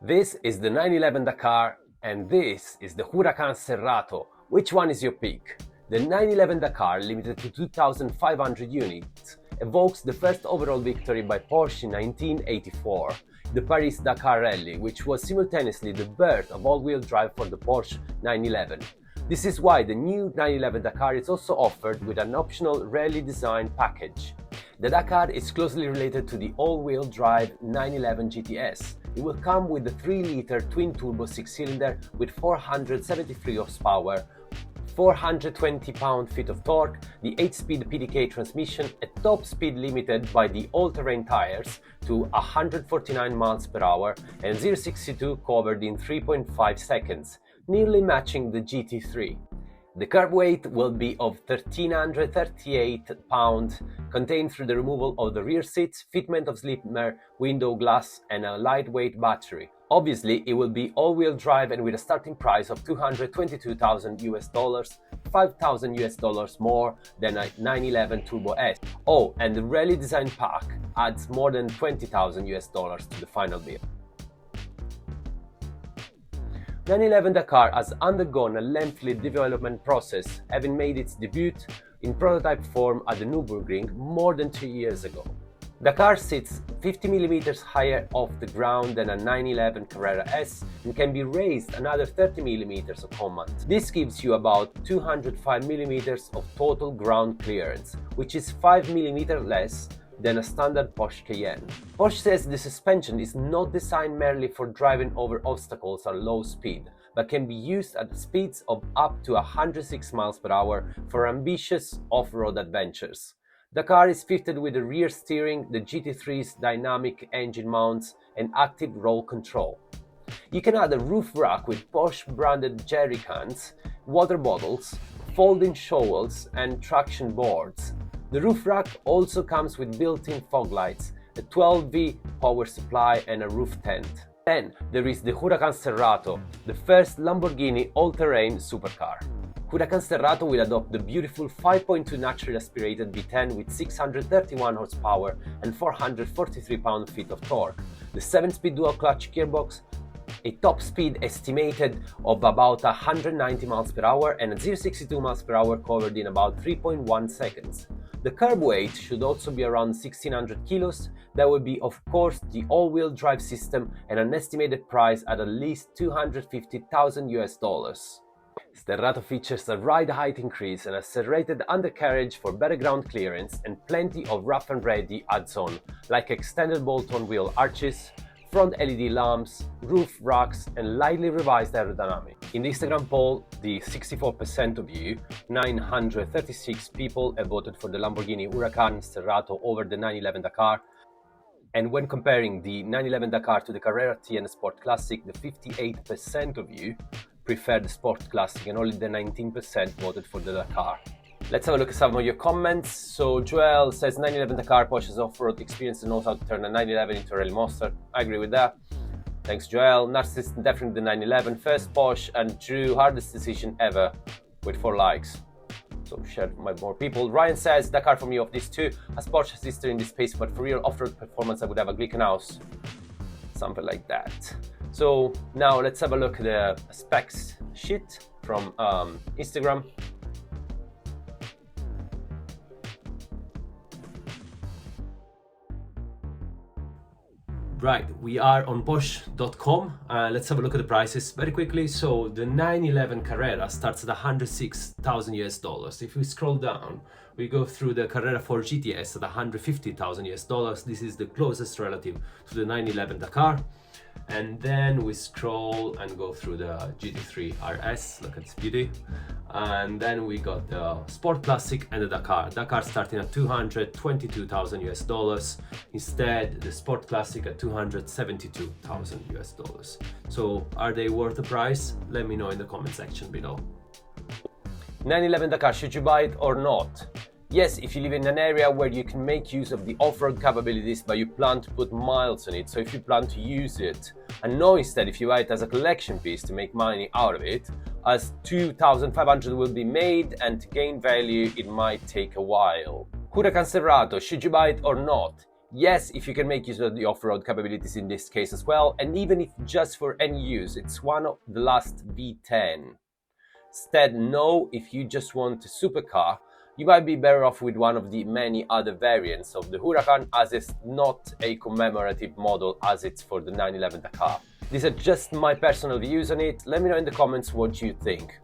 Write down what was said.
This is the 911 Dakar and this is the Huracán Sterrato. Which one is your pick? The 911 Dakar, limited to 2,500 units, evokes the first overall victory by Porsche in 1984, the Paris-Dakar Rally, which was simultaneously the birth of all-wheel drive for the Porsche 911. This is why the new 911 Dakar is also offered with an optional rally design package. The Dakar is closely related to the all-wheel drive 911 GTS. It will come with the 3-liter twin-turbo 6-cylinder with 473 horsepower, 420 pound-feet of torque, the 8-speed PDK transmission, a top speed limited by the all-terrain tires to 149 miles per hour, and 0-62 covered in 3.5 seconds, nearly matching the GT3. The carb weight will be of 1,338 pounds, contained through the removal of the rear seats, fitment of sleeper window glass, and a lightweight battery. Obviously, it will be all-wheel drive and with a starting price of $222,000 US, $5,000 US more than a 911 Turbo S. Oh, and the rally design pack adds more than $20,000 US to the final bill. 911 Dakar has undergone a lengthy development process, having made its debut in prototype form at the Nürburgring more than 2 years ago. Dakar sits 50mm higher off the ground than a 911 Carrera S and can be raised another 30mm of command. This gives you about 205mm of total ground clearance, which is 5mm less than a standard Porsche Cayenne. Porsche says the suspension is not designed merely for driving over obstacles at low speed, but can be used at speeds of up to 106 miles per hour for ambitious off-road adventures. The car is fitted with the rear steering, the GT3's dynamic engine mounts, and active roll control. You can add a roof rack with Porsche-branded jerry cans, water bottles, folding showels, and traction boards. The roof rack also comes with built-in fog lights, a 12V power supply, and a roof tent. Then there is the Huracán Sterrato, the first Lamborghini all-terrain supercar. Huracán Sterrato will adopt the beautiful 5.2 naturally aspirated V10 with 631 horsepower and 443 pound-feet of torque, the 7-speed dual-clutch gearbox, a top speed estimated of about 190 miles per hour and a 0-62 miles per hour covered in about 3.1 seconds. The carb weight should also be around 1,600 kilos. That would be, of course, the all-wheel drive system and an estimated price at least $250,000 US. Sterrato features a ride height increase and a serrated undercarriage for better ground clearance and plenty of rough and ready adds-on like extended bolt-on wheel arches, front LED lamps, roof racks, and lightly revised aerodynamics. In the Instagram poll, the 64% of you, 936 people, have voted for the Lamborghini Huracán Sterrato over the 911 Dakar. And when comparing the 911 Dakar to the Carrera T and the Sport Classic, the 58% of you prefer the Sport Classic and only the 19% voted for the Dakar. Let's have a look at some of your comments. So Joel says 911 Dakar, Porsche's off-road experience and knows how to turn a 911 into a rally monster. I agree with that. Thanks Joel. Narcissist, definitely the 911. First Porsche, and Drew, hardest decision ever, with 4 likes. So shared by more people. Ryan says Dakar for me of these two, as Porsche has history in this space, but for real off-road performance I would have a Glickenhaus. Something like that. So now let's have a look at the specs sheet from Instagram. Right, we are on Porsche.com. Let's have a look at the prices very quickly. So the 911 Carrera starts at $106,000 US. If we scroll down, we go through the Carrera 4 GTS at $150,000 US. This is the closest relative to the 911 Dakar. And then we scroll and go through the GT3 RS, look at this beauty. And then we got the Sport Classic and the Dakar. Dakar starting at $222,000 US. Instead, the Sport Classic at $272,000 US. So are they worth the price? Let me know in the comment section below. 911 Dakar, should you buy it or not? Yes, if you live in an area where you can make use of the off-road capabilities, but you plan to put miles on it, so if you plan to use it, and know instead if you buy it as a collection piece to make money out of it, as 2,500 will be made, and to gain value it might take a while. Huracán Sterrato, should you buy it or not? Yes, if you can make use of the off-road capabilities in this case as well, and even if just for any use, it's one of the last V10. Instead, no, if you just want a supercar, you might be better off with one of the many other variants of the Huracan, as it's not a commemorative model as it's for the 911 Dakar. These are just my personal views on it. Let me know in the comments what you think.